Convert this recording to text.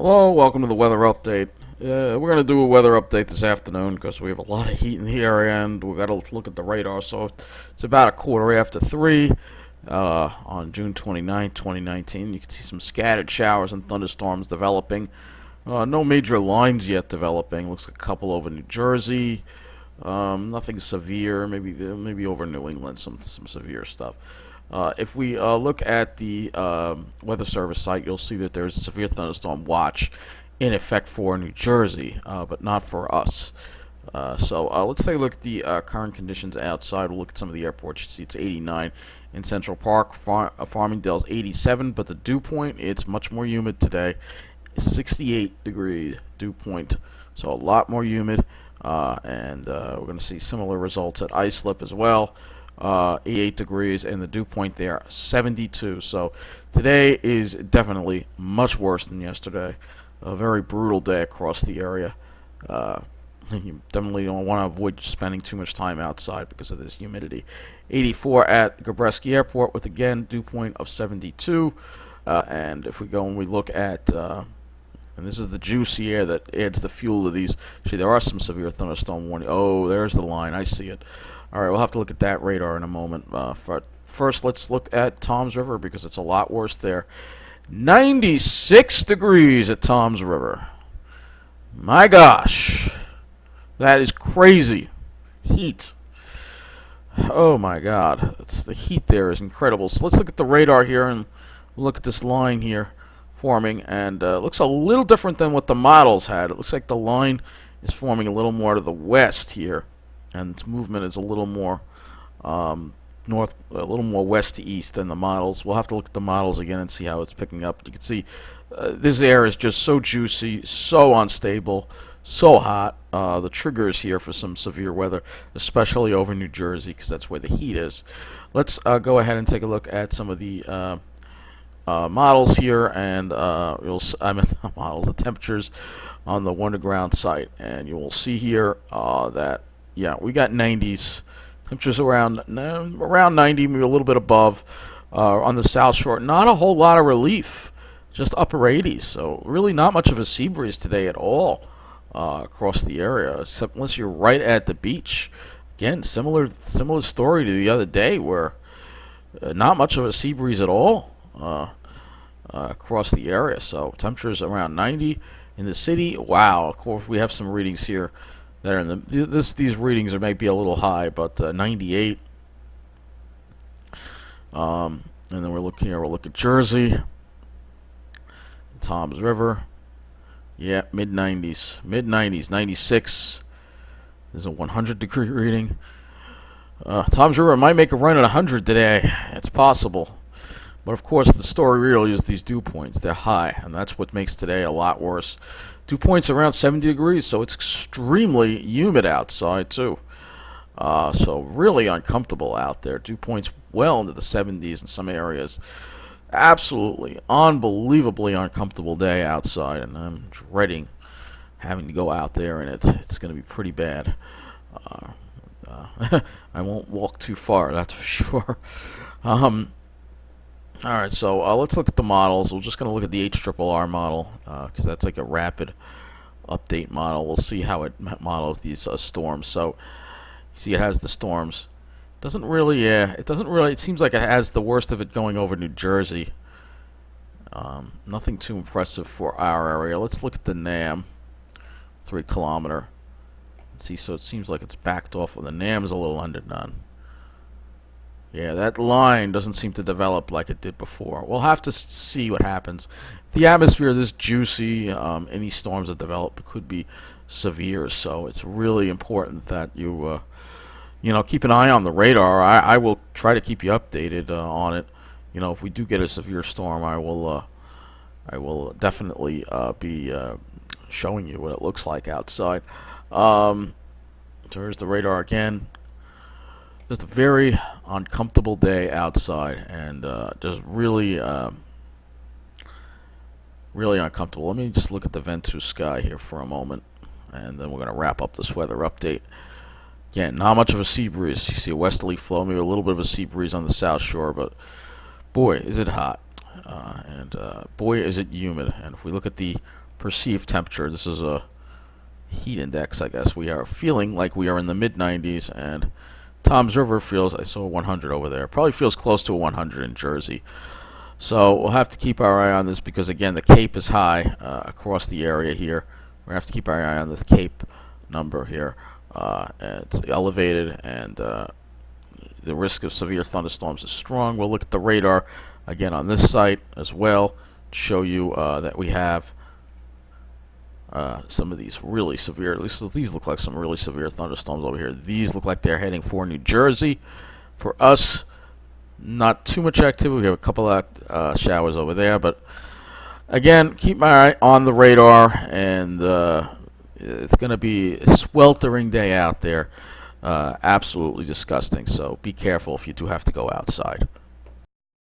Hello, welcome to the weather update. We're going to do a weather update this afternoon because we have a lot of heat in the area and we've got to look at the radar. So it's about a quarter after 3 on June 29th, 2019. You can see some scattered showers and thunderstorms developing. No major lines yet developing. Looks like a couple over New Jersey. Nothing severe. Maybe over New England, some severe stuff. If we look at the Weather Service site, you'll see that there's a severe thunderstorm watch in effect for New Jersey, but not for us. So let's take a look at the current conditions outside. We'll look at some of the airports. You see it's 89 in Central Park. Farmingdale's 87, but the dew point, it's much more humid today. 68 degrees dew point, so a lot more humid. And we're going to see similar results at Islip as well. 88 degrees, and the dew point there 72. So today is definitely much worse than yesterday. A very brutal day across the area. You definitely don't want to avoid spending too much time outside because of this humidity. 84 at Gabreski Airport with again dew point of 72. And if we go and we look at and this is the juicy air that adds the fuel to these. See, there are some severe thunderstorm warning. Oh, there's the line. I see it. All right, we'll have to look at that radar in a moment. First, let's look at Toms River because it's a lot worse there. 96 degrees at Toms River. My gosh. That is crazy. Heat. Oh, my God. The heat there is incredible. So let's look at the radar here and look at this line here forming. And it looks a little different than what the models had. It looks like the line is forming a little more to the west here. And its movement is a little more a little more west to east than the models. We'll have to look at the models again and see how it's picking up. You can see this air is just so juicy, so unstable, so hot. The trigger is here for some severe weather, especially over New Jersey, because that's where the heat is. Let's go ahead and take a look at some of the models here, and the temperatures on the underground site, and you will see here that. Yeah, we got 90s. Temperatures around 90, maybe a little bit above on the South Shore. Not a whole lot of relief, just upper 80s. So really not much of a sea breeze today at all across the area, except unless you're right at the beach. Again, similar story to the other day, where not much of a sea breeze at all across the area. So temperatures around 90 in the city. Wow, of course we have some readings here. That are in these readings are maybe a little high, but 98. And then we're looking here. We'll look at Jersey, Toms River. Yeah, mid 90s, 96. There's a 100-degree reading. Toms River might make a run at 100 today. It's possible, but of course the story really is these dew points. They're high, and that's what makes today a lot worse. Dew points around 70 degrees, so it's extremely humid outside too. So really uncomfortable out there. Dew points well into the 70s in some areas. Absolutely, unbelievably uncomfortable day outside, and I'm dreading having to go out there, and it's going to be pretty bad. I won't walk too far, that's for sure. Alright, so let's look at the models. We're just going to look at the HRRR model because that's like a rapid update model. We'll see how it models these storms. So, you see it has the storms. It seems like it has the worst of it going over New Jersey. Nothing too impressive for our area. Let's look at the NAM, 3 kilometer. See, so it seems like it's backed off. The NAM is a little underdone. Yeah, that line doesn't seem to develop like it did before. We'll have to see what happens. If the atmosphere is this juicy, any storms that develop could be severe. So it's really important that you, keep an eye on the radar. I will try to keep you updated on it. If we do get a severe storm, I will definitely be showing you what it looks like outside. There's the radar again. Just a very uncomfortable day outside, and just really uncomfortable. Let me just look at the Ventus sky here for a moment, and then we're going to wrap up this weather update. Again, not much of a sea breeze. You see a westerly flow, maybe a little bit of a sea breeze on the South Shore, but boy, is it hot. And boy, is it humid. And if we look at the perceived temperature. This is a heat index, I guess. We are feeling like we are in the mid 90s, and Toms River feels, I saw 100 over there, probably feels close to 100 in Jersey. So we'll have to keep our eye on this because, again, the Cape is high across the area here. We're going to have to keep our eye on this Cape number here. It's elevated, and the risk of severe thunderstorms is strong. We'll look at the radar again on this site as well to show you that we have some of these really severe, at least these look like some really severe thunderstorms over here. These look like they're heading for New Jersey. For us, not too much activity. We have a couple of showers over there, but again, keep my eye on the radar, and it's going to be a sweltering day out there. Absolutely disgusting, so be careful if you do have to go outside.